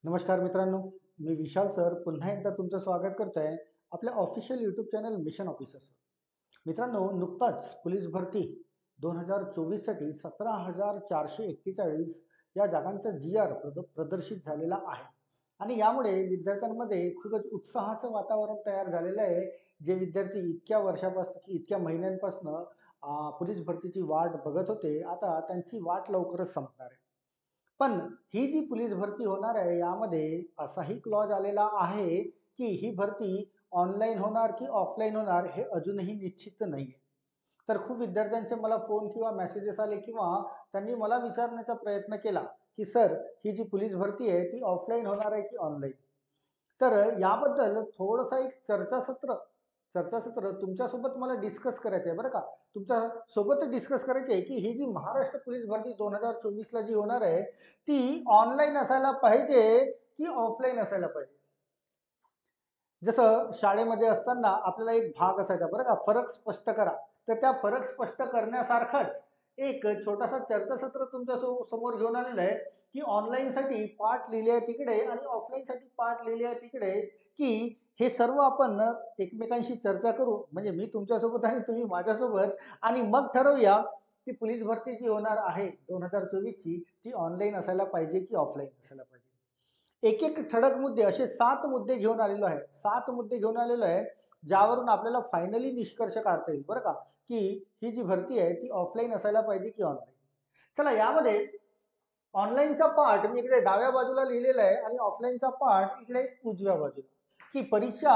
नमस्कार मित्रांनो, मी विशाल सर पुन्हा एकदा तुमचं स्वागत करतोय आपल्या official YouTube channel mission officer. मित्रांनो, नुकताच पोलीस भरती 2024साठी 17,441 या जागांचा GR प्रदर्शित झालेला आहे आणि यामुळे विद्यार्थ्यांमध्ये खूपच उत्साहाचं वातावरण तयार झालेलं आहे. जे विद्यार्थी इतक्या वर्षापासून की इतक्या महिन्यांपासून पोलीस भरतीची वाट बघत होते, आता त्यांची वाट लवकरच संपणार आहे. पण ही जी पोलीस भरती होणार आहे यामध्ये असाही क्लॉज आलेला आहे की ही भरती ऑनलाईन होणार की ऑफलाईन होणार हे अजूनही निश्चित नाहीये. तर खूप विद्यार्थ्यांचे मला फोन किंवा मेसेजेस आले किंवा त्यांनी मला विचारण्याचा प्रयत्न केला की सर, ही जी पोलीस भरती आहे ती ऑफलाईन होणार आहे की ऑनलाईन. तर याबद्दल थोडंसं एक चर्चासत्र तुमच्यासोबत मला डिस्कस करायचं आहे बरं का. तुमच्यासोबत डिस्कस करायचे आहे की ही जी महाराष्ट्र पोलीस भरती 2024ला जी होणार आहे ती ऑनलाईन असायला पाहिजे की ऑफलाईन असायला पाहिजे. जसं शाळेमध्ये असताना आपल्याला एक भाग असायचा बरं का, फरक स्पष्ट करा. तर त्या फरक स्पष्ट करण्यासारखंच एक छोटासा चर्चासत्र तुमच्या समोर घेऊन आलेलं आहे की ऑनलाईनसाठी पाठ लिहिले आहे तिकडे आणि ऑफलाईनसाठी पाठ लिहिले आहे तिकडे, की हे सर्व आपण एकमेकांशी चर्चा करू, म्हणजे मी तुमच्यासोबत आणि तुम्ही माझ्यासोबत, आणि मग ठरवूया की पोलीस भरती जी होणार आहे 2024ची ती ऑनलाईन असायला पाहिजे की ऑफलाईन असायला पाहिजे. एक एक ठळक मुद्दे असे 7 मुद्दे घेऊन आलेलो आहे. 7 मुद्दे घेऊन आलेलो आहे ज्यावरून आपल्याला फायनली निष्कर्ष काढता येईल बरं का, की ही जी भरती आहे ती ऑफलाईन असायला पाहिजे की ऑनलाईन. चला, यामध्ये ऑनलाईनचा पार्ट मी इकडे डाव्या बाजूला लिहिलेला आहे आणि ऑफलाईनचा पार्ट इकडे उजव्या बाजूला, की परीक्षा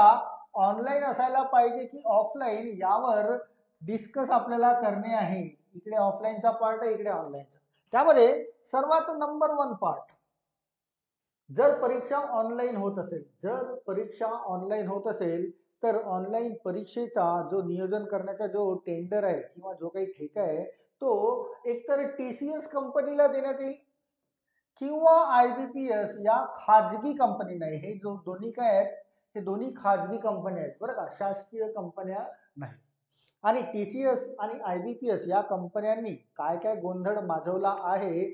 ऑनलाईन असायला पाहिजे की ऑफलाईन यावर डिस्कस आपल्याला करणे आहे. इकडे ऑफलाईनचा पार्ट आहे, इकडे ऑनलाईनचा. त्यामध्ये सर्वात नंबर 1 पार्ट, जर परीक्षा ऑनलाईन होत असेल तर ऑनलाईन परीक्षेचा जो नियोजन करण्याचा जो टेंडर आहे किंवा जो काही ठेका आहे तो एकतर TCS कंपनीला देण्यात येईल किंवा IBPS या खाजगी कंपनी नाही. हे जो दोन्ही काय आहेत, हे दोन्ही खाजगी कंपन्या आहेत बरं का, शासकीय कंपन्या नाही. आणि TCS आणि IBPS या कंपन्यांनी काय काय गोंधळ माजवला आहे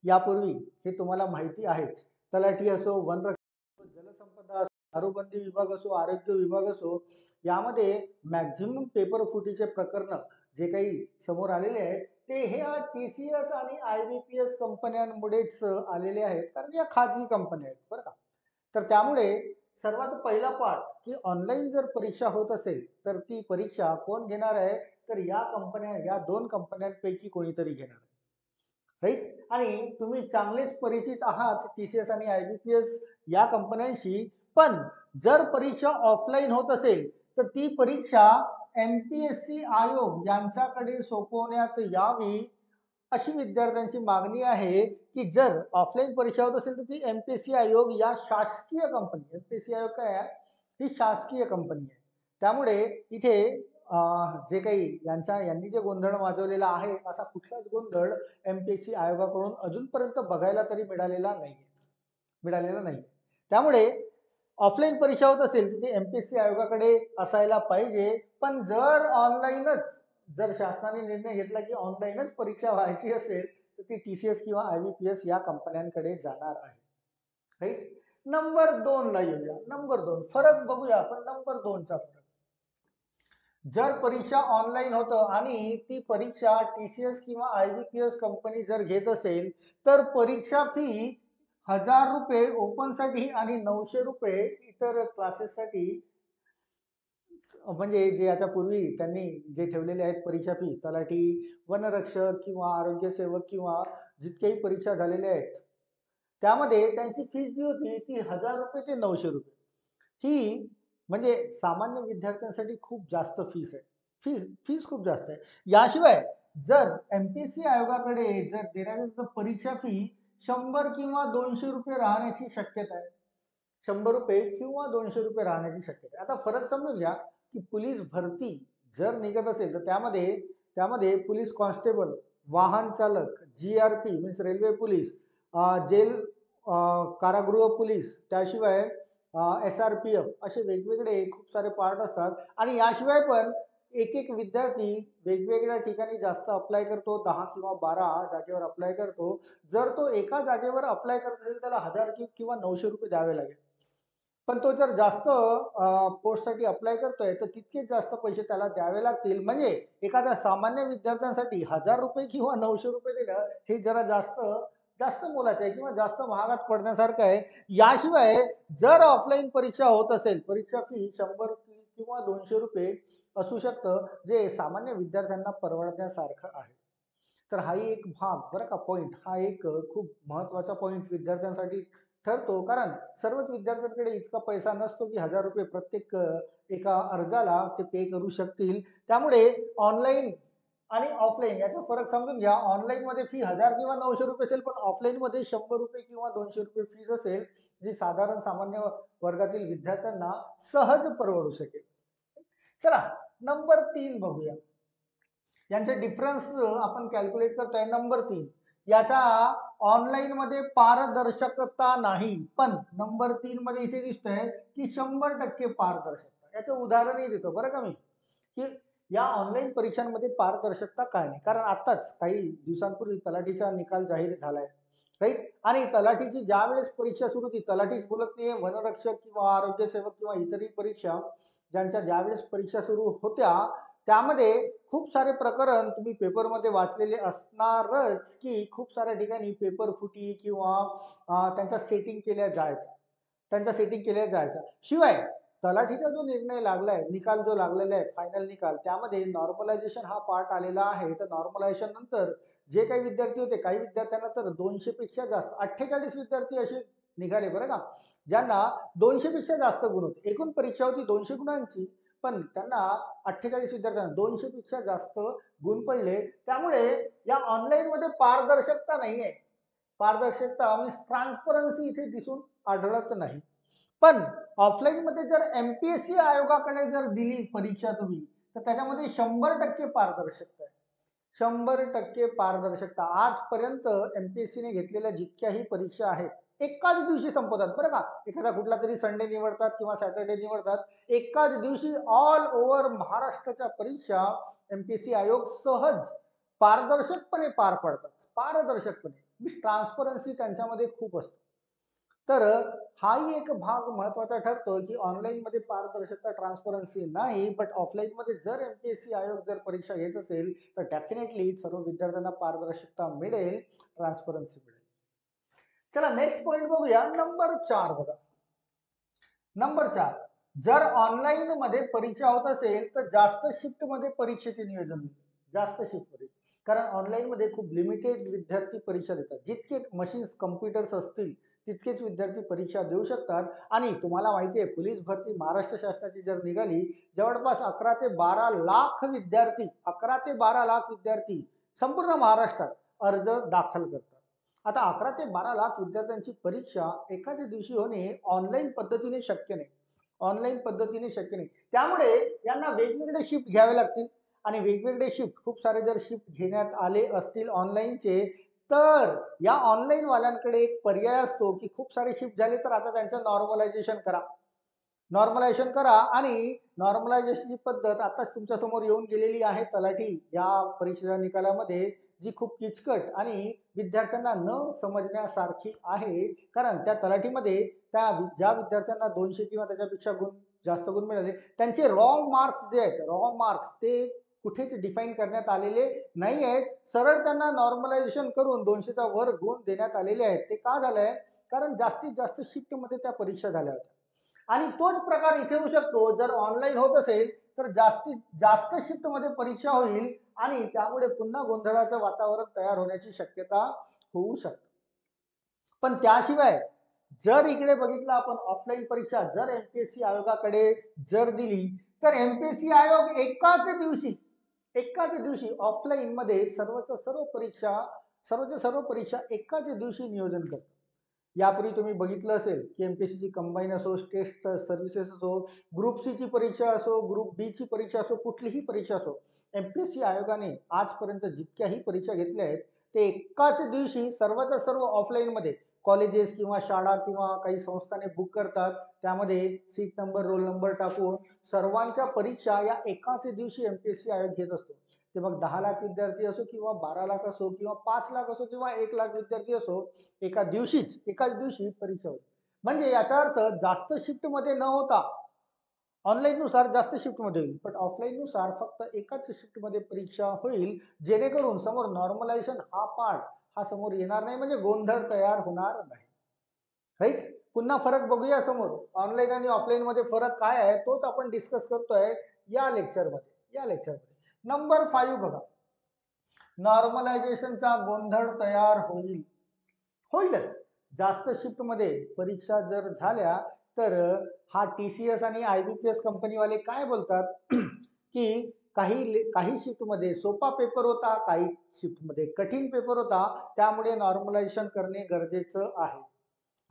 यापूर्वी हे तुम्हाला माहिती आहेच. तलाठी असो, वनरक्षक, जलसंपदा असो, दारूबंदी विभाग असो, आरोग्य विभाग असो, यामध्ये मॅक्झिमम पेपर फुटीचे प्रकरण जे काही समोर आलेले आहेत ते हे TCS आणि IBPS कंपन्यांमुळेच आलेले आहेत, कारण या खाजगी कंपन्या आहेत बरं का. तर त्यामुळे सर्वात पहिला पाठ, की ऑनलाईन जर परीक्षा होत असेल तर ती परीक्षा कोण घेणार आहे, तर या 2 कंपन्यांपैकी कोणीतरी घेणार आहे, राईट. आणि तुम्ही चांगलेच परिचित आहात TCS आणि IBPS या कंपन्यांशी. पण जर परीक्षा ऑफलाईन होत असेल तर ती परीक्षा MPSC आयोग यांच्याकडे सोपवण्यात यावी अशी विद्यार्थ्यांची मागणी आहे. की जर ऑफलाईन परीक्षा होत असेल तर ती MPSC आयोग या शासकीय कंपनी, MPSC आयोग काय आहे, ही शासकीय कंपनी आहे. त्यामुळे इथे जे काही यांनी जे गोंधळ माजवलेला आहे असा कुठलाच गोंधळ MPSC आयोगाकडून अजूनपर्यंत बघायला तरी मिळालेला नाही. त्यामुळे ऑफलाईन परीक्षा होत असेल तर ती MPSC आयोगाकडे असायला पाहिजे. पण जर शासनाने निर्णय घेतला की ऑनलाईनच परीक्षा व्हायची असेल तर ती TCS किंवा IBPS या कंपन्यांकडे जाणार आहे, राईट. नंबर 2 ला येऊया. नंबर 2 फरक बघूया आपण. नंबर 2 चा फरक, जर परीक्षा ऑनलाईन होतं आणि ती परीक्षा TCS किंवा IBPS कंपनी जर घेत असेल तर परीक्षा फी 1000 रुपये ओपनसाठी आणि 900 रुपये इतर क्लासेससाठी, म्हणजे जे याच्या पूर्वी त्यांनी जे ठेवलेले आहेत परीक्षा फी, तलाठी, वनरक्षक किंवा आरोग्य सेवक किंवा जितकेही परीक्षा झालेल्या आहेत त्यामध्ये त्यांची फीस जी होती ती 1000 रुपये ते 900 रुपये. ही म्हणजे सामान्य विद्यार्थ्यांसाठी खूप जास्त फीस आहे. फीस खूप जास्त आहे. याशिवाय जर MPSC आयोगाकडे जर देण्यात तर परीक्षा फी 100 किंवा 200 रुपये राहण्याची शक्यता आहे. 100 रुपये किंवा 200 रुपये राहण्याची शक्यता आहे. आता फरक समजून घ्या की पोलीस भरती जर निघत असेल तर त्यामध्ये त्यामध्ये पोलीस कॉन्स्टेबल, वाहन चालक, GRP means railway police, jail कारागृह पोलीस, त्याशिवाय SRPF असे वेगवेगळे खूप सारे पार्ट असतात. आणि याशिवाय पण एक एक विद्यार्थी वेगवेगळ्या ठिकाणी जास्त अप्लाय करतो, 10 किंवा 12 जागेवर अप्लाय करतो. जर तो एका जागेवर अप्लाय करत असेल त्याला 1000 किंवा 900 रुपये द्यावे लागेल. पण तो जर जास्त पोस्टसाठी अप्लाय करतोय तर तितकेच जास्त पैसे त्याला द्यावे लागतील. म्हणजे एखाद्या सामान्य विद्यार्थ्यांसाठी 1000 रुपये किंवा 900 रुपये देणं हे जरा जास्त जास्त मोलाचं आहे किंवा जास्त महागात पडण्यासारखं आहे. याशिवाय जर ऑफलाईन परीक्षा होत असेल, परीक्षा फी 100 किंवा 200 रुपये असू शकतं, जे सामान्य विद्यार्थ्यांना परवडण्यासारखं आहे. तर हाही एक भाग बरं का पॉइंट हा एक खूप महत्त्वाचा पॉइंट विद्यार्थ्यांसाठी ठरतो. कारण सर्वच विद्यार्थ्यांकडे इतका पैसा नसतो की 1000 रुपये प्रत्येक एका अर्जाला ते पे करू शकतील. त्यामुळे ऑनलाईन आणि ऑफलाईन याचा फरक समजून घ्या. ऑनलाईनमध्ये फी 1000 किंवा 900 रुपये असेल, पण ऑफलाईनमध्ये 100 रुपये किंवा 200 रुपये फीज असेल, जी साधारण सामान्य वर्गातील विद्यार्थ्यांना सहज परवडू शकेल. चला नंबर 3 बघूया. यांचे डिफरन्स आपण कॅल्क्युलेट करतोय. नंबर 3 याचा ऑनलाईन मध्ये पारदर्शकता नाही, पण नंबर 3 मध्ये इथे दिसतंय की 100% पारदर्शकता. याचं उदाहरणही देतो बरं का मी, की या ऑनलाईन परीक्षांमध्ये पारदर्शकता काय नाही. कारण आताच काही दिवसांपूर्वी तलाठीचा निकाल जाहीर झालाय, राईट. आणि तलाठीची ज्या वेळेस परीक्षा सुरू होती, तलाठीच बोलत नाहीये, वनरक्षक किंवा आरोग्य सेवक किंवा इतरही परीक्षा ज्यांच्या ज्यावेळेस परीक्षा सुरू होत्या त्यामध्ये खूप सारे प्रकरण तुम्ही पेपरमध्ये वाचलेले असणारच की खूप साऱ्या ठिकाणी पेपर फुटी किंवा त्यांचा सेटिंग केल्या जायचा, त्यांचा सेटिंग केल्या जायचा. शिवाय तलाठीचा जो निर्णय लागलाय, निकाल जो लागलेला आहे फायनल निकाल, त्यामध्ये नॉर्मलायझेशन हा पार्ट आलेला आहे. तर नॉर्मलायझेशन नंतर जे काही विद्यार्थी होते, काही विद्यार्थ्यांना तर 200 पेक्षा जास्त 48 विद्यार्थी असे निघाले बरं का, ज्यांना 200 पेक्षा जास्त गुण होते. एकूण परीक्षा होती 200 गुणांची, पण त्यांना 48 विद्यार्थ्यांना 200 पेक्षा जास्त गुण पडले. त्यामुळे या ऑनलाईन मध्ये पारदर्शकता नाहीये. पारदर्शकता म्हणजे ट्रान्सपरन्सी इथे दिसून आढळत नाही. पण ऑफलाईन मध्ये जर एमपीएससी आयोगाकडे जर दिली परीक्षा तुम्ही, तर त्याच्यामध्ये 100% पारदर्शकता आहे. 100% पारदर्शकता. आजपर्यंत एमपीएससीने घेतलेल्या जितक्याही परीक्षा आहेत एकाच दिवशी संपवतात बरं का. एखादा कुठला तरी संडे निवडतात किंवा सॅटर्डे निवडतात, एकाच दिवशी ऑल ओव्हर महाराष्ट्राच्या परीक्षा एमपीएससी आयोग सहज पारदर्शकपणे पार पडतात. पारदर्शकपणे ट्रान्सपरन्सी त्यांच्यामध्ये खूप असते. तर हाही एक भाग महत्वाचा ठरतो की ऑनलाईन मध्ये पारदर्शकता ट्रान्सपरन्सी नाही, बट ऑफलाईन मध्ये जर एमपीएससी आयोग जर परीक्षा घेत असेल तर डेफिनेटली सर्व विद्यार्थ्यांना पारदर्शकता मिळेल, ट्रान्सपरन्सी मिळेल. चला नेक्स्ट पॉइंट बघूया. नंबर 4 बघा. नंबर 4, जर ऑनलाईन मध्ये परीक्षा होत असेल तर जास्त शिफ्ट मध्ये परीक्षेचे नियोजन होते. जास्त शिफ्ट मध्ये, कारण ऑनलाईन मध्ये खूप लिमिटेड विद्यार्थी परीक्षा देतात. जितके मशीन्स कम्प्युटर्स असतील तितकेच विद्यार्थी परीक्षा देऊ शकतात. आणि तुम्हाला माहिती आहे पोलीस भरती महाराष्ट्र शासनाची जर निघाली, जवळपास 11 ते 12 लाख विद्यार्थी, 11 ते 12 लाख विद्यार्थी संपूर्ण महाराष्ट्रात अर्ज दाखल करतात. आता 11 ते 12 लाख विद्यार्थ्यांची परीक्षा एकाच दिवशी होणे ऑनलाईन पद्धतीने शक्य नाही. ऑनलाईन पद्धतीने शक्य नाही. त्यामुळे यांना वेगवेगळे शिफ्ट घ्यावे लागतील. आणि वेगवेगळे शिफ्ट खूप सारे जर शिफ्ट घेण्यात आले असतील ऑनलाईनचे, तर या ऑनलाईन वाल्यांकडे एक पर्याय असतो की खूप सारे शिफ्ट झाले तर आता त्यांचं नॉर्मलायझेशन करा. नॉर्मलायझेशन करा. आणि नॉर्मलायझेशनची पद्धत आताच तुमच्या समोर येऊन गेलेली आहे तलाठी या परीक्षेच्या निकालामध्ये, जी खूप किचकट आणि विद्यार्थ्यांना न समजण्यासारखी आहे. कारण त्या तलाठीमध्ये ज्या विद्यार्थ्यांना 200 किंवा त्याच्यापेक्षा जास्त गुण मिळाले त्यांचे रॉ मार्क्स जे आहेत, रॉ मार्क्स ते कुठेच डिफाईन करण्यात आलेले नाही आहेत. सरळ त्यांना नॉर्मलायझेशन करून 200चा वर गुण देण्यात आलेले आहेत. ते का झालंय, कारण जास्तीत जास्त शिफ्ट मध्ये त्या परीक्षा झाल्या होत्या. आणि तोच प्रकार इथे होऊ शकतो. जर ऑनलाईन होत असेल तर जास्तीत जास्त शिफ्ट मध्ये परीक्षा होईल आणि त्यामुळे पुन्हा गोंधळाचं वातावरण तयार होण्याची शक्यता होऊ शकते. पण त्याशिवाय जर इकडे बघितलं आपण ऑफलाईन परीक्षा जर एमपीएससी आयोगाकडे जर दिली, तर एमपीएससी आयोग एकाच दिवशी ऑफलाईन मध्ये सर्वच्या सर्व परीक्षा एकाच दिवशी नियोजन करतो. यापूर्वी तुम्ही बघितलं असेल की एमपीएससीची कंबाईन असो, टेस्ट सर्व्हिसेस असो, ग्रुप सी ची परीक्षा असो, ग्रुप बी ची परीक्षा असो, कुठलीही परीक्षा असो, एमपीएससी आयोगाने आजपर्यंत जितक्याही परीक्षा घेतल्या आहेत ते एकाच दिवशी सर्वच्या सर्व ऑफलाईन मध्ये कॉलेजेस किंवा शाळा किंवा काही संस्थाने बुक करतात, त्यामध्ये सीट नंबर रोल नंबर टाकून सर्वांच्या परीक्षा या एकाच दिवशी MPSC आयोग घेत असतो. ते मग 10 लाख विद्यार्थी असो किंवा 12 लाख असो किंवा 5 लाख असो किंवा 1 लाख विद्यार्थी असो, एकाच दिवशी परीक्षा होते. म्हणजे याचा अर्थ जास्त शिफ्टमध्ये न होता ऑनलाईन नुसार जास्त शिफ्टमध्ये होईल, पण ऑफलाईन नुसार फक्त एकाच शिफ्टमध्ये परीक्षा होईल, जेणेकरून समोर नॉर्मलायझेशन हा पार्ट हा समोर येणार नाही, म्हणजे गोंधळ तयार होणार नाही. राईट. पुन्हा फरक बघूया समोर, ऑनलाईन आणि ऑफलाईन मध्ये फरक काय आहे तोच आपण डिस्कस करतोय या लेक्चरमध्ये. नंबर 5 बघा, नॉर्मलायझेशनचा गोंधळ तयार होईलच. जास्त शिफ्ट मध्ये परीक्षा जर झाल्या तर हा TCS आणि IBPS कंपनीवाले काय बोलतात की काही शिफ्ट मध्ये सोपा पेपर होता, काही शिफ्ट मध्ये कठीण पेपर होता, त्यामुळे नॉर्मलायझेशन करणे गरजेचं आहे.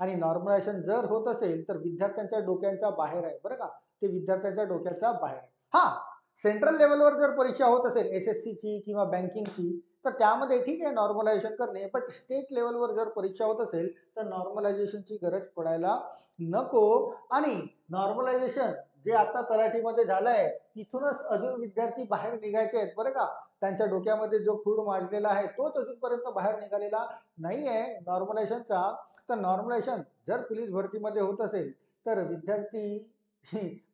आणि नॉर्मलायझेशन जर होत असेल तर विद्यार्थ्यांच्या डोक्यांच्या बाहेर आहे, बरं का, ते विद्यार्थ्यांच्या डोक्याच्या बाहेर आहे. हा, सेंट्रल लेवलवर जर परीक्षा होत असेल SSC ची किंवा बँकिंगची तर त्यामध्ये ठीक आहे नॉर्मलायझेशन करणे, बट स्टेट लेवलवर जर परीक्षा होत असेल तर नॉर्मलायझेशनची गरज पडायला नको. आणि नॉर्मलायझेशन जे आता तलाठीमध्ये झालंय तिथूनच अजून विद्यार्थी बाहेर निघायचे आहेत, बरं का, त्यांच्या डोक्यामध्ये जो खूड माजलेला आहे तोच अजूनपर्यंत बाहेर निघालेला नाही आहे नॉर्मलायझेशनचा. तर नॉर्मलायझेशन जर पोलीस भरतीमध्ये होत असेल तर विद्यार्थी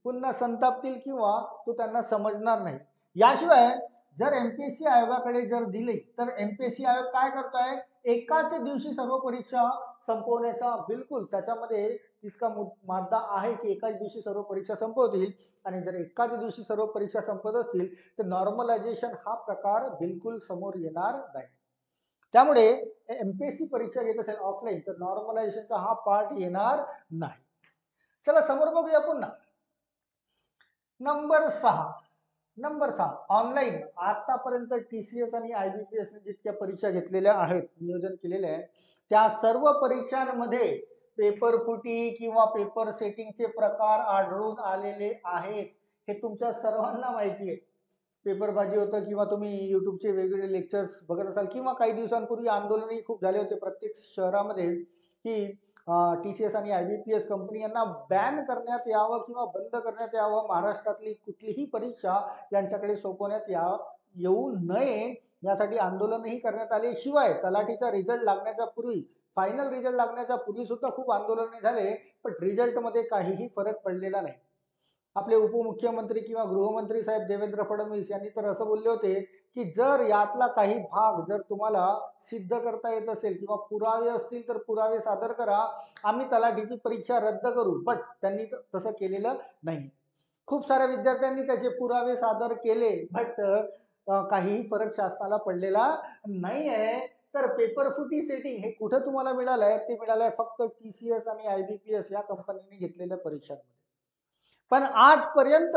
पुन्हा संतापतील किंवा तो त्यांना समजणार नाही. याशिवाय जर MPSC आयोगाकडे जर दिले तर MPSC आयोग काय करतोय, एकाच दिवशी सर्व परीक्षा संपवण्याचा बिलकुल त्याच्यामध्ये तितका मादा आहे की एकाच दिवशी सर्व परीक्षा संपवतील. आणि जर एकाच दिवशी सर्व परीक्षा संपत असतील तर नॉर्मलायझेशन हा प्रकार बिलकुल समोर येणार नाही. त्यामुळे MPSC परीक्षा घेत असेल ऑफलाईन तर नॉर्मलायझेशनचा हा पार्ट येणार नाही. चला समोर बघूया पुन्हा. Number 6 online. आतापर्यंत TCS आणि IBPS ने जितक्या परीक्षा घेतलेल्या आहेत, नियोजन केलेले आहे, त्या सर्व परीक्षांमध्ये पेपर फुटी किंवा पेपर सेटिंगचे प्रकार आढळून आलेले आहेत. हे तुमच्या सर्वांना माहिती आहे. पेपरबाजी होतं किंवा तुम्ही यूट्यूबचे वेगवेगळे लेक्चर्स बघत असाल किंवा काही दिवसांपूर्वी आंदोलनही खूप झाले होते प्रत्येक शहरामध्ये की TCS आणि IBPS कंपनी यांना बॅन करण्यात यावं किंवा बंद करण्यात यावं, महाराष्ट्रातली कुठलीही परीक्षा यांच्याकडे सोपवण्यात येऊ नये यासाठी आंदोलनही करण्यात आले. शिवाय तलाठीचा रिझल्ट लागण्याच्या पूर्वी, फायनल रिझल्ट लागण्याच्या पूर्वी सुद्धा खूप आंदोलने झाले, पण रिझल्टमध्ये काहीही फरक पडलेला नाही. आपले उपमुख्यमंत्री किंवा गृहमंत्री साहेब देवेंद्र फडणवीस यांनी तर असं बोलले होते की जर यातला काही भाग जर तुम्हाला सिद्ध करता येत असेल किंवा पुरावे असतील तर पुरावे सादर करा, आम्ही तलाठीची परीक्षा रद्द करू. बट त्यांनी तसं केलेलं नाही. खूप साऱ्या विद्यार्थ्यांनी त्याचे पुरावे सादर केले, बट काहीही फरक शासनाला पडलेला नाही आहे. तर पेपर फुटी सेटिंग हे कुठं तुम्हाला मिळालंय, ते मिळालंय फक्त TCS आणि IBPS या कंपनीने घेतलेल्या परीक्षांमध्ये. पण आजपर्यंत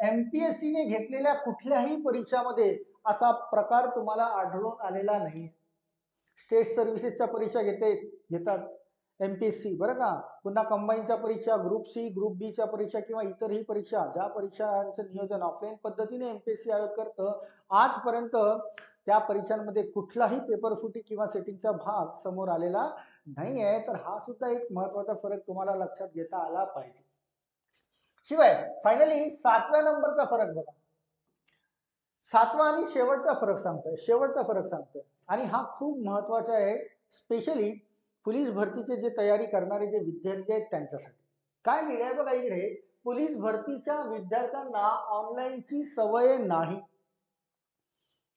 MPSC ने घेतलेल्या कुठल्याही परीक्षामध्ये असा प्रकार तुम्हाला आढळून आलेला नाही. स्टेट सर्व्हिसेसच्या परीक्षा घेतात MPSC, बरं का. पुन्हा कंबाईनच्या परीक्षा, ग्रुप C ग्रुप B च्या परीक्षा किंवा इतरही परीक्षा, ज्या परीक्षांचं नियोजन ऑफलाईन पद्धतीने MPSC आयोग करतं, आजपर्यंत त्या परीक्षांमध्ये कुठलाही पेपर फुटी किंवा सेटिंगचा भाग समोर आलेला नाही आहे. तर हा सुद्धा एक महत्वाचा फरक तुम्हाला लक्षात घेता आला पाहिजे. शिवाय फायनली 7व्या नंबरचा फरक बघा. 7वा आणि शेवटचा फरक सांगतोय आणि हा खूप महत्वाचा आहे, स्पेशली पोलीस भरतीचे जे तयारी करणारे जे विद्यार्थी आहेत त्यांच्यासाठी. काय लिहिलंय बघा इकडे, पोलीस भरतीच्या विद्यार्थ्यांना ऑनलाईनची सवय नाही.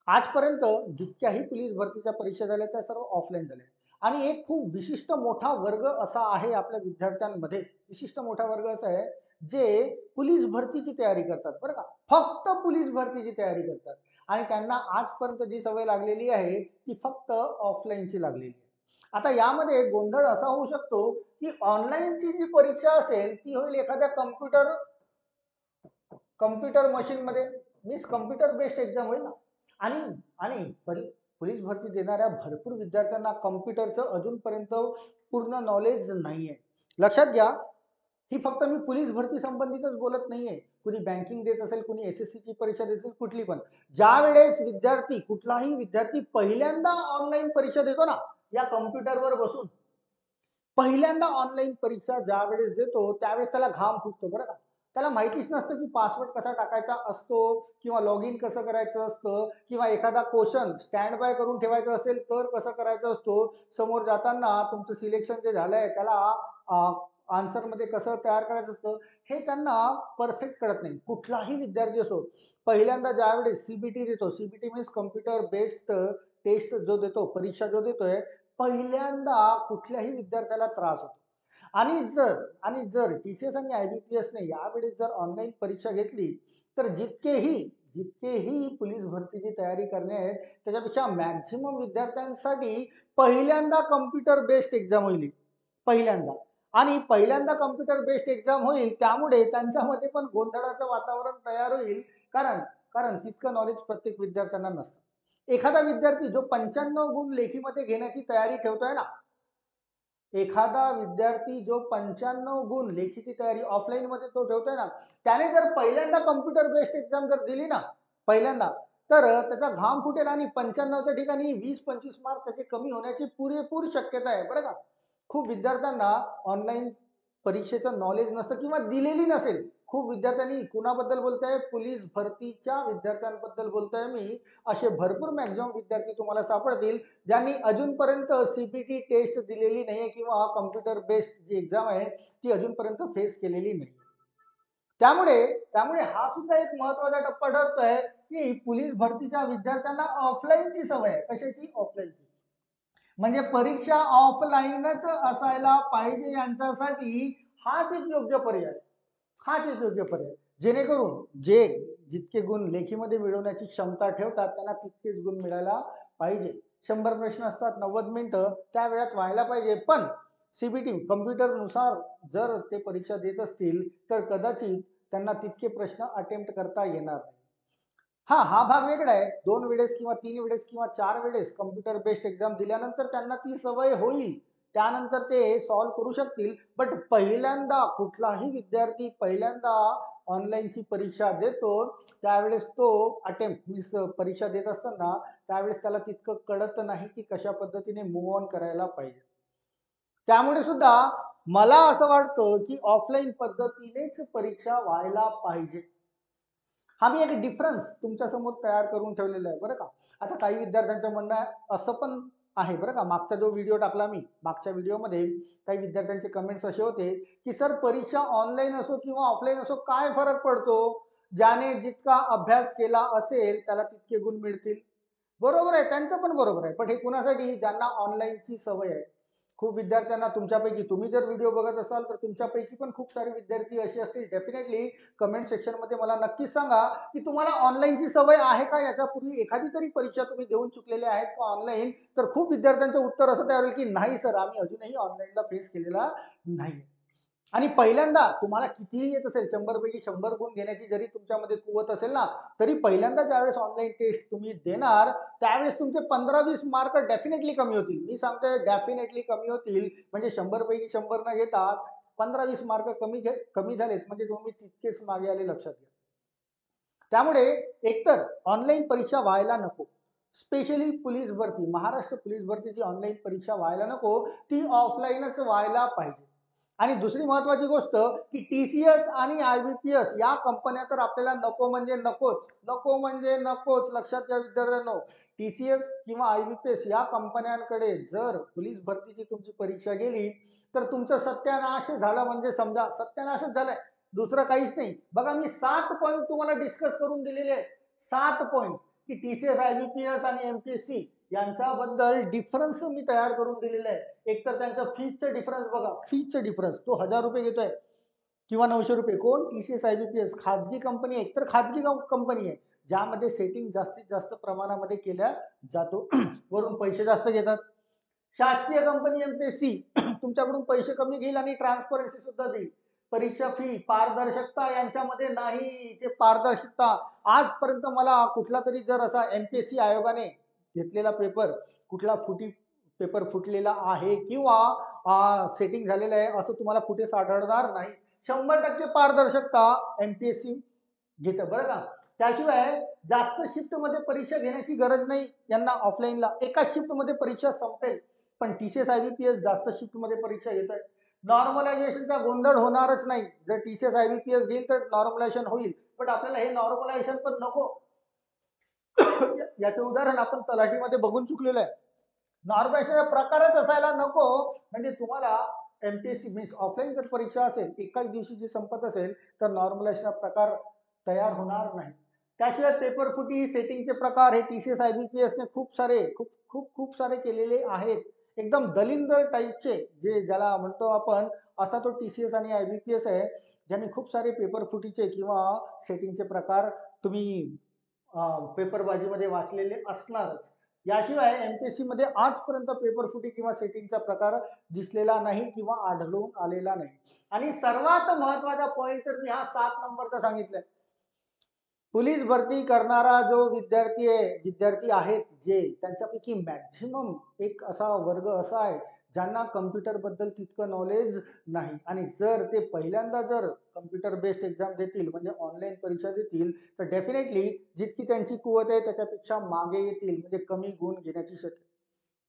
आजपर्यंत जितक्याही पोलीस भरतीच्या परीक्षा झाल्या त्या सर्व ऑफलाईन झाल्या. आणि एक खूप विशिष्ट मोठा वर्ग असा आहे आपल्या विद्यार्थ्यांमध्ये, विशिष्ट मोठा वर्ग असा आहे जे पोलीस भरतीची तयारी करतात, बरं का, फक्त पोलीस भरतीची तयारी करतात. आणि त्यांना आजपर्यंत जी सवय लागलेली आहे ती फक्त ऑफलाईनची लागलेली आहे. आता यामध्ये गोंधळ असा होऊ शकतो की ऑनलाईनची जी परीक्षा असेल ती होईल एखाद्या कम्प्युटर मशीन मध्ये, मीन्स कम्प्युटर बेस्ड एक्झाम होईल ना. आणि पोलीस भरती देणाऱ्या भरपूर विद्यार्थ्यांना कम्प्युटरचं अजूनपर्यंत पूर्ण नॉलेज नाहीये. लक्षात घ्या, ही फक्त मी पोलीस भरती संबंधितच बोलत नाहीये. कुणी बँकिंग देत असेल, कुणी SSC ची परीक्षा देत असेल, कुठली पण, ज्या वेळेस कुठलाही विद्यार्थी पहिल्यांदा ऑनलाईन परीक्षा देतो ना, या कम्प्युटरवर बसून पहिल्यांदा ऑनलाईन परीक्षा ज्यावेळेस देतो त्यावेळेस त्याला घाम फुटतो बरं का. त्याला माहितीच नसतं की पासवर्ड कसा टाकायचा असतो किंवा लॉग इन कसं करायचं असतं किंवा एखादा क्वेश्चन स्टँड बाय करून ठेवायचं असेल तर कसं करायचं असतो. समोर जाताना तुमचं सिलेक्शन जे झालंय त्याला आन्सरमध्ये कसं तयार करायचं असतं हे त्यांना परफेक्ट कळत नाही. कुठलाही विद्यार्थी असो पहिल्यांदा ज्यावेळेस सीबीटी देतो, CBT means computer based test जो देतो, परीक्षा जो देतोय, पहिल्यांदा कुठल्याही विद्यार्थ्याला त्रास होतो. आणि जर टीसीएस आणि आयबीपीएसने यावेळेस जर ऑनलाईन परीक्षा घेतली तर जितकेही पोलीस भरतीची तयारी करणे आहेत त्याच्यापेक्षा मॅक्झिमम विद्यार्थ्यांसाठी पहिल्यांदा कम्प्युटर बेस्ड एक्झाम होईल. पहिल्यांदा आणि पहिल्यांदा कम्प्युटर बेस्ड एक्झाम होईल त्यामुळे त्यांच्यामध्ये पण गोंधळाचं वातावरण तयार होईल. कारण कारण तितकं नॉलेज प्रत्येक विद्यार्थ्यांना नसतं. एखादा विद्यार्थी जो 95 गुण लेखीमध्ये घेण्याची तयारी ठेवतोय ना, एखादा विद्यार्थी जो 95 गुण लेखीची तयारी ऑफलाईन मध्ये तो ठेवतोय ना, त्याने जर पहिल्यांदा कम्प्युटर बेस्ड एक्झाम जर दिली ना पहिल्यांदा, तर त्याचा घाम फुटेल आणि 95च्या ठिकाणी 20-25 मार्क त्याचे कमी होण्याची पुरेपूर शक्यता आहे बरं का. खूप विद्यार्थ्यांना ऑनलाईन परीक्षेचं नॉलेज नसतं किंवा दिलेली नसेल. खूप विद्यार्थ्यांनी कुणाबद्दल बोलताय, पोलीस भरतीच्या विद्यार्थ्यांबद्दल बोलतोय मी. असे भरपूर मॅक्झिमम विद्यार्थी तुम्हाला सापडतील ज्यांनी अजूनपर्यंत सीबीटी टेस्ट दिलेली नाही किंवा कम्प्युटर बेस्ड जी एक्झाम आहे ती अजूनपर्यंत फेस केलेली नाही. त्यामुळे त्यामुळे हा सुद्धा एक महत्वाचा टप्पा ठरतोय की पोलीस भरतीच्या विद्यार्थ्यांना ऑफलाईनची सवय आहे. कशाची? ऑफलाईनची. म्हणजे परीक्षा ऑफलाईनच असायला पाहिजे यांच्यासाठी हाच एक योग्य पर्याय. हाच एक योग्य पर्याय. जेणेकरून जितके गुण लेखीमध्ये मिळवण्याची क्षमता ठेवतात त्यांना तितकेच गुण मिळायला पाहिजे. 100 प्रश्न असतात, 90 मिनिटं त्या वेळात व्हायला पाहिजे. पण सीबीटी कम्प्युटरनुसार जर ते परीक्षा देत असतील तर कदाचित त्यांना तितके प्रश्न अटेम्प्ट करता येणार नाही. हा भाग वेगळा आहे. 2 वेळेस किंवा 3 वेळेस किंवा 4 वेळेस कम्प्युटर बेस्ड एक्झाम दिल्यानंतर त्यांना ती सवय होईल. त्यानंतर ते सॉल्व्ह करू शकतील. बट पहिल्यांदा कुठलाही विद्यार्थी पहिल्यांदा ऑनलाईनची परीक्षा देतो त्यावेळेस तो अटेम्प्ट मीन्स परीक्षा देत असताना त्यावेळेस त्याला तितकं कळत नाही की कशा पद्धतीने मूव्ह ऑन करायला पाहिजे. त्यामुळे सुद्धा मला असं वाटतं की ऑफलाईन पद्धतीनेच परीक्षा व्हायला पाहिजे. हा मी एक डिफरन्स तुमच्या समोर तयार करून ठेवलेला आहे बरं का. आता काही विद्यार्थ्यांचं म्हणणं असं पण आहे बरं का. मागचा जो व्हिडिओ टाकला मी मागच्या व्हिडिओमध्ये काही विद्यार्थ्यांचे कमेंट्स असे होते की सर परीक्षा ऑनलाईन असो किंवा ऑफलाईन असो काय फरक पडतो, ज्याने जितका अभ्यास केला असेल त्याला तितके गुण मिळतील. बरोबर आहे, त्यांचं पण बरोबर आहे. पण हे कुणासाठी? ज्यांना ऑनलाईनची सवय आहे. खूप विद्यार्थ्यांना तुमच्यापैकी तुम्ही जर व्हिडिओ बघत असाल तर तुमच्यापैकी पण खूप सारे विद्यार्थी असे असतील. डेफिनेटली कमेंट सेक्शनमध्ये मला नक्कीच सांगा की तुम्हाला ऑनलाईनची सवय आहे का. याच्यापूर्वी एखादी तरी परीक्षा तुम्ही देऊन चुकलेले आहेत का ऑनलाईन. तर खूप विद्यार्थ्यांचं उत्तर असं तयार होईल की नाही सर, आम्ही अजूनही ऑनलाईनला फेस केलेला नाही. आणि पहिल्यांदा तुम्हाला कितीही येत असेल 100 पैकी 100 गुण घेण्याची जरी तुमच्यामध्ये कुवत असेल ना, तरी पहिल्यांदा ज्यावेळेस ऑनलाईन टेस्ट तुम्ही देणार त्यावेळेस तुमचे 15-20 मार्क डेफिनेटली कमी होतील. मी सांगतोय डेफिनेटली कमी होतील. म्हणजे 100 पैकी 100 न घेता 15-20 मार्क कमी झालेत म्हणजे तुम्ही तितकेच मागे आले, लक्षात घ्या. त्यामुळे एकतर ऑनलाईन परीक्षा व्हायला नको. स्पेशली पोलीस भरती, महाराष्ट्र पोलीस भरतीची ऑनलाईन परीक्षा व्हायला नको, ती ऑफलाईनच व्हायला पाहिजे. आणि दुसरी महत्वाची गोष्ट की टीसीएस आणि आयबीपीएस या कंपन्या तर आपल्याला नको म्हणजे नकोच. नको म्हणजे नकोच, लक्षात घ्या विद्यार्थ्यांनो. टीसीएस किंवा आयबीपीएस या कंपन्यांकडे जर पोलीस भरतीची तुमची परीक्षा गेली तर तुमचं सत्यानाश झालं म्हणजे समजा सत्यानाशच झालंय, दुसरं काहीच नाही. बघा मी 7 पॉईंट तुम्हाला डिस्कस करून दिलेले आहेत. 7 पॉईंट की टीसीएस, आयबीपीएस आणि एमपीएससी यांच्याबद्दल डिफरन्स मी तयार करून दिलेला आहे. एक तर त्यांचं फीजचं डिफरन्स बघा, फीजचं डिफरन्स तो 1000 रुपये घेतोय किंवा 900 रुपये. कोण? टीसीएस आयबीपीएस खाजगी कंपनी आहे. एकतर खाजगी कंपनी आहे ज्यामध्ये सेटिंग जास्तीत जास्त प्रमाणामध्ये केल्या जातो. वरून पैसे जास्त घेतात. शासकीय कंपनी एमपीएससी तुमच्याकडून पैसे कमी घेईल आणि ट्रान्सपरन्सी सुद्धा देईल. परीक्षा फी पारदर्शकता यांच्यामध्ये नाही. ते पारदर्शकता आजपर्यंत मला कुठला तरी जर असा एमपीएससी आयोगाने घेतलेला पेपर कुठला पेपर फुटलेला आहे किंवा सेटिंग झालेलं आहे असं तुम्हाला कुठेच आढळणार नाही. 100% पारदर्शकता एमपीएससी घेतं बरं का. त्याशिवाय जास्त शिफ्ट मध्ये परीक्षा घेण्याची गरज नाही यांना. ऑफलाईनला एका शिफ्ट मध्ये परीक्षा संपेल. पण TCS IBPS जास्त शिफ्टमध्ये परीक्षा घेत आहे. नॉर्मलायझेशनचा गोंधळ होणारच नाही. जर TCS IBPS घेईल तर नॉर्मलायझेशन होईल, पण आपल्याला हे नॉर्मलायझेशन पण नको. याचे उदाहरण आपण तलाठीमध्ये बघून चुकलेलं आहे. नॉर्मलायझेशनचा प्रकारच असायला नको. म्हणजे तुम्हाला MPSC मीन्स ऑफलाईन जर परीक्षा असेल, एकाच दिवशी जी संपत असेल, तर नॉर्मलायझेशनचा प्रकार तयार होणार नाही. त्याशिवाय पेपर फुटी सेटिंगचे प्रकार हे TCS IBPS ने खूप सारे केलेले आहेत. एकदम दलिंदर टाईपचे, जे ज्याला म्हणतो आपण, असा तो TCS आणि IBPS आहे, ज्यांनी खूप सारे पेपर फुटीचे किंवा सेटिंगचे प्रकार तुम्ही पेपरबाजीमध्ये वाचलेले असणारच. याशिवाय MPSC मध्ये आजपर्यंत पेपर फुटी किंवा सेटिंगचा प्रकार दिसलेला नाही किंवा आढळून आलेला नाही. आणि सर्वात महत्वाचा पॉइंट तर मी हा 7 नंबरचा सांगितलाय. पोलीस भरती करणारा जो विद्यार्थी आहेत, जे त्यांच्यापैकी मॅक्झिमम एक असा वर्ग असा आहे ज्यांना कम्प्युटर बद्दल तितकं नॉलेज नाही, आणि जर ते पहिल्यांदा जर कम्प्युटर बेस्ड एक्झाम देतील, म्हणजे ऑनलाईन परीक्षा देतील, तर डेफिनेटली जितकी त्यांची कुवत आहे त्याच्यापेक्षा मागे येतील, म्हणजे कमी गुण घेण्याची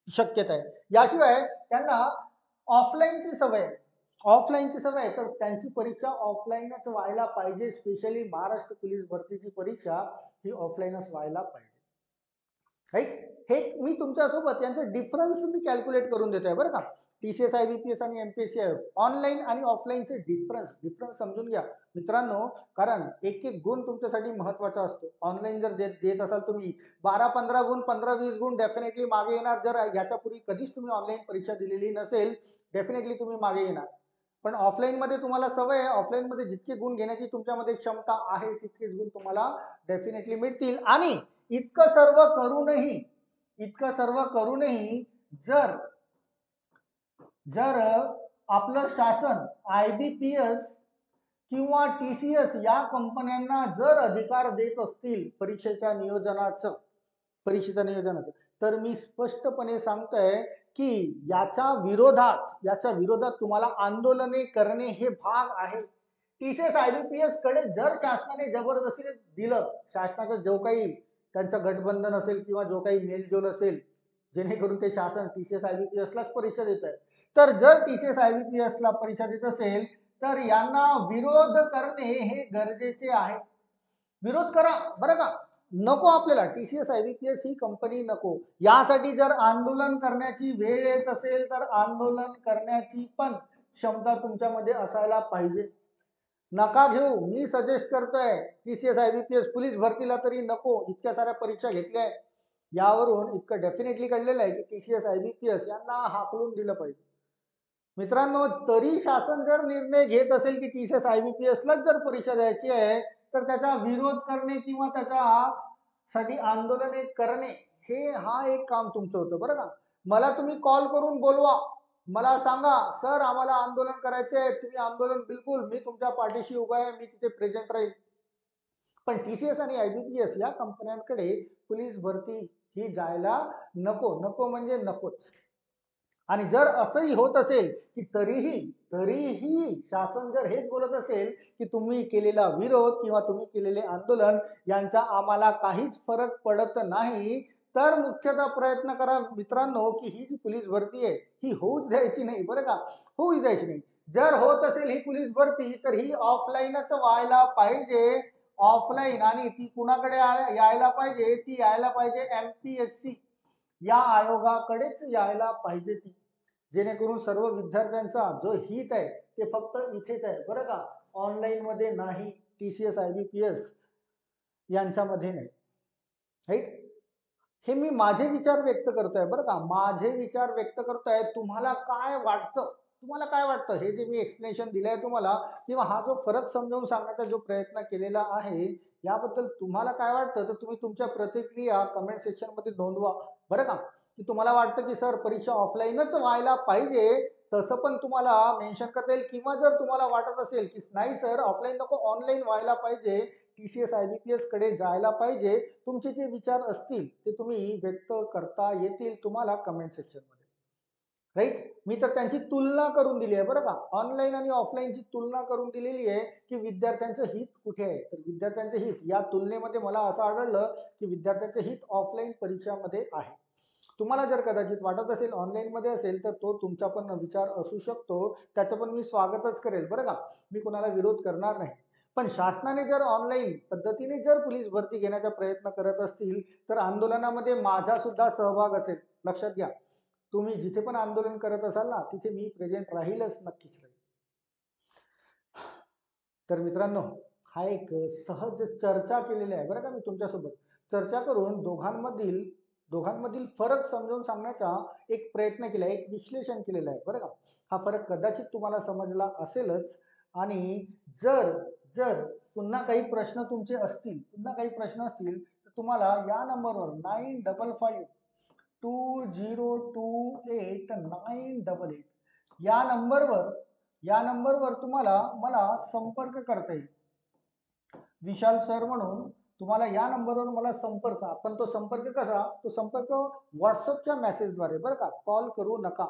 शक्यता आहे. याशिवाय त्यांना ऑफलाईनची सवय आहे. ऑफलाईनची सवय आहे, तर त्यांची परीक्षा ऑफलाईनच व्हायला पाहिजे. स्पेशली महाराष्ट्र पोलीस भरतीची परीक्षा ही ऑफलाईनच व्हायला पाहिजे. राईट. हे मी तुमच्यासोबत यांचं डिफरन्स मी कॅल्क्युलेट करून देतोय बरं का. TCS IBPS आणि MPSC ऑनलाईन आणि ऑफलाईनचे डिफरन्स समजून घ्या मित्रांनो. कारण एक एक गुण तुमच्यासाठी महत्वाचा असतो. ऑनलाईन जर देत असाल तुम्ही 12-15 गुण, 15-20 गुण डेफिनेटली मागे येणार. जर याच्यापूर्वी कधीच तुम्ही ऑनलाईन परीक्षा दिलेली नसेल, डेफिनेटली तुम्ही मागे येणार. पण ऑफलाईन मध्ये तुम्हाला सवय आहे, ऑफलाईन मध्ये जितके गुण घेण्याची तुमच्यामध्ये क्षमता आहे तितकेच गुण तुम्हाला डेफिनेटली मिळतील. आणि इतकं सर्व करूनही जर आपलं शासन IBPS किंवा TCS या कंपन्यांना जर अधिकार देत असतील परीक्षेच्या नियोजनाचं, तर मी स्पष्टपणे सांगतोय की याच्या विरोधात तुम्हाला आंदोलने करणे हे भाग आहे. TCS IBPS कडे जर शासनाने जबरदस्तीने दिलं, शासनाचं जो काही त्यांचं गठबंधन असेल किंवा जो काही मेलजोल असेल, जेणेकरून ते शासन TCS IBPS लाच परीक्षा देत आहे, तर जर TCS IBPS ला परीक्षा देत असेल, तर यांना विरोध करणे हे गरजेचे आहे. विरोध करा बरं का. नको आपल्याला TCS IBPS ही कंपनी नको. यासाठी जर आंदोलन करण्याची वेळ येत असेल, तर आंदोलन करण्याची पण क्षमता तुमच्यामध्ये असायला पाहिजे. नका घेऊ. मी सजेस्ट करतोय TCS IBPS पोलीस भरतीला तरी नको. इतक्या साऱ्या परीक्षा घेतल्या, यावरून इतकं डेफिनेटली कळलेलं आहे की TCS IBPS यांना हाकलून दिलं पाहिजे. मित्रांनो, तरी शासन जर निर्णय घेत असेल की TCS IBPS लाच जर परीक्षा द्यायची आहे, तर त्याचा विरोध करणे किंवा त्याच्यासाठी आंदोलने करणे हे हा एक काम तुमचं होतं बरं का. मला तुम्ही कॉल करून बोलवा, मला सांगा सर आम्हाला आंदोलन करायचे आहे, तुम्ही आंदोलन, बिलकुल मी तुमच्या पाठीशी उभा आहे, मी तिथे प्रेझेंट राहील. पण TCS आणि IBPS या कंपन्यांकडे पोलीस भरती ही जायला नको म्हणजे नकोच. आणि जर असंही होत असेल की तरीही शासन जर हेच बोलत असेल की तुम्ही केलेला विरोध किंवा तुम्ही केलेले आंदोलन यांचा आम्हाला काहीच फरक पडत नाही, तर मुख्यतः प्रयत्न करा मित्रांनो की ही जी पोलीस भरती आहे ही होऊच द्यायची नाही बरं का. होऊच द्यायची नाही. जर होत असेल ही पोलीस भरती, तर ही ऑफलाईनच व्हायला पाहिजे. ऑफलाईन. आणि ती कुणाकडे यायला पाहिजे? ती यायला पाहिजे MPSC या आयोगाकडेच यायला पाहिजे ती. जेणेकरून सर्व विद्यार्थ्यांचा जो हित आहे ते फक्त इथेच आहे बरं का, ऑनलाईन मध्ये नाही, TCS IBPS यांच्यामध्ये नाही. राईट. हे मी माझे विचार व्यक्त करतोय बरं का, माझे विचार व्यक्त करतोय. तुम्हाला काय वाटतं हे जे मी एक्सप्लेनेशन दिलंय तुम्हाला, किंवा हा जो फरक समजावून सांगण्याचा जो प्रयत्न केलेला आहे, याबद्दल तुम्हाला काय वाटतं, तर तुम्ही तुमच्या प्रतिक्रिया कमेंट सेक्शन मध्ये नोंदवा बरं का. की तुम्हाला वाटतं की सर परीक्षा ऑफलाईनच व्हायला पाहिजे, तसं पण तुम्हाला मेन्शन करता येईल. किंवा जर तुम्हाला वाटत असेल की नाही सर ऑफलाईन नको, ऑनलाईन व्हायला पाहिजे, TCS IBPS कडे जायला पाहिजे, तुमचे जे विचार असतील ते तुम्ही व्यक्त करता येतील तुम्हाला कमेंट सेक्शन मध्ये. राईट. मी तर त्यांची तुलना करून दिली आहे बरं का, ऑनलाईन आणि ऑफलाईनची तुलना करून दिलेली आहे की विद्यार्थ्यांचं हित कुठे आहे. तर विद्यार्थ्यांचं हित या तुलनेमध्ये मला असं आढळलं की विद्यार्थ्यांचं हित ऑफलाईन परीक्षामध्ये आहे. तुम्हाला जर कदाचित वाटत असेल ऑनलाईनमध्ये असेल तर तो तुमचा पण विचार असू शकतो, त्याचं पण मी स्वागतच करेल बरं का, मी कोणाला विरोध करणार नाही. पण शासनाने जर ऑनलाईन पद्धतीने जर पोलीस भरती घेण्याचा प्रयत्न करत असतील तर आंदोलनामध्ये माझा सुद्धा सहभाग असेल, लक्षात घ्या. तुम्ही जिथे पण आंदोलन करत असाल ना तिथे मी प्रेझेंट राहीलच, नक्कीच राहील. तर मित्रांनो, हा एक सहज चर्चा केलेली आहे बरं का मी तुमच्यासोबत. चर्चा करून दोघांमधील फरक समजावून सांगण्याचा एक प्रयत्न केला, एक विश्लेषण केलेलं आहे बरं का. हा फरक कदाचित तुम्हाला समजला असेलच. आणि जर जर पुन्हा काही प्रश्न तुमचे असतील, तर तुम्हाला या नंबरवर 95522028 या नंबरवर तुम्हाला मला संपर्क करता येईल. विशाल सर म्हणून तुम्हाला या नंबरवर मला संपर्क, आपण तो संपर्क कसा, तो संपर्क व्हॉट्सअपच्या मेसेजद्वारे बरं का, कॉल करू नका.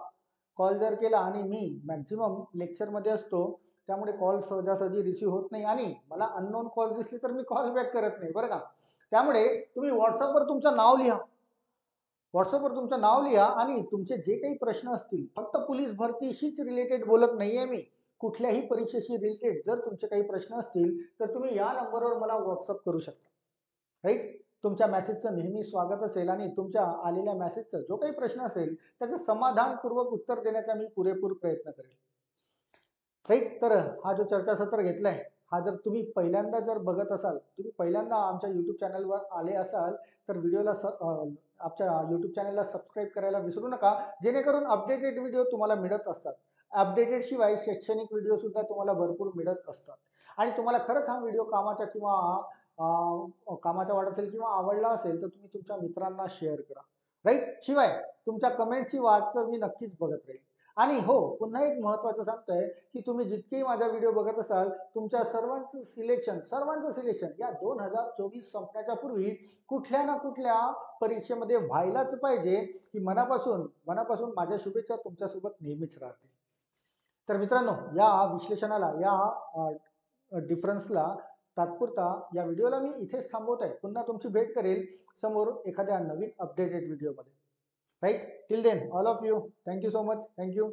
कॉल जर केला, आणि मी मॅक्झिमम लेक्चरमध्ये असतो त्यामुळे कॉल सहजासहजी रिसीव्ह होत नाही, आणि मला अननोन कॉल दिसले तर मी कॉल बॅक करत नाही बरं का. त्यामुळे तुम्ही व्हॉट्सअपवर तुमचं नाव लिहा, आणि तुमचे जे काही प्रश्न असतील, फक्त पोलीस भरतीशीच रिलेटेड बोलत नाहीये मी, कुठल्याही परीक्षेशी रिलेटेड जर तुमचे काही प्रश्न असतील तर तुम्ही या नंबरवर मला व्हॉट्सअप करू शकता. राईट, तुमच्या मेसेजचं नेहमी स्वागत असेल, आणि तुमच्या आलेल्या मेसेजचं जो काही प्रश्न असेल त्याचं समाधानपूर्वक उत्तर देण्याचा मी पुरेपूर प्रयत्न करेन. राईट, तर हा जो चर्चासत्र घेतलाय, हा जर तुम्ही पहिल्यांदा जर बघत असाल, तुम्ही पहिल्यांदा आमच्या यूट्यूब चॅनलवर आले असाल तर व्हिडिओला आमच्या यूट्यूब चॅनलला सबस्क्राईब करायला विसरू नका, जेणेकरून अपडेटेड व्हिडिओ तुम्हाला मिळत असतात. अपडेटेड शिवाय शैक्षणिक व्हिडिओ सुद्धा तुम्हाला भरपूर मिळत असतात. आणि तुम्हाला खरंच हा व्हिडिओ कामाचा वाटत असेल किंवा आवडला असेल तर तुम्ही तुमच्या मित्रांना शेअर करा. राईट, शिवाय तुमच्या कमेंटची वाट तर मी नक्कीच बघत राहील. आणि हो, पुन्हा एक महत्त्वाचं सांगतोय की तुम्ही जितकेही माझा व्हिडिओ बघत असाल, तुमच्या सर्वांचं सिलेक्शन या 2024 संपण्याच्या पूर्वी कुठल्या ना कुठल्या परीक्षेमध्ये व्हायलाच पाहिजे, ही मनापासून माझ्या शुभेच्छा तुमच्यासोबत नेहमीच राहतील. तर मित्रांनो, या विश्लेषणाला, या डिफरन्सला तात्पुरता या व्हिडिओला मी इथेच थांबवत आहे. पुन्हा तुमची भेट करेल समोर एखाद्या नवीन अपडेटेड व्हिडिओमध्ये. Right, till then all of you, thank you so much, thank you.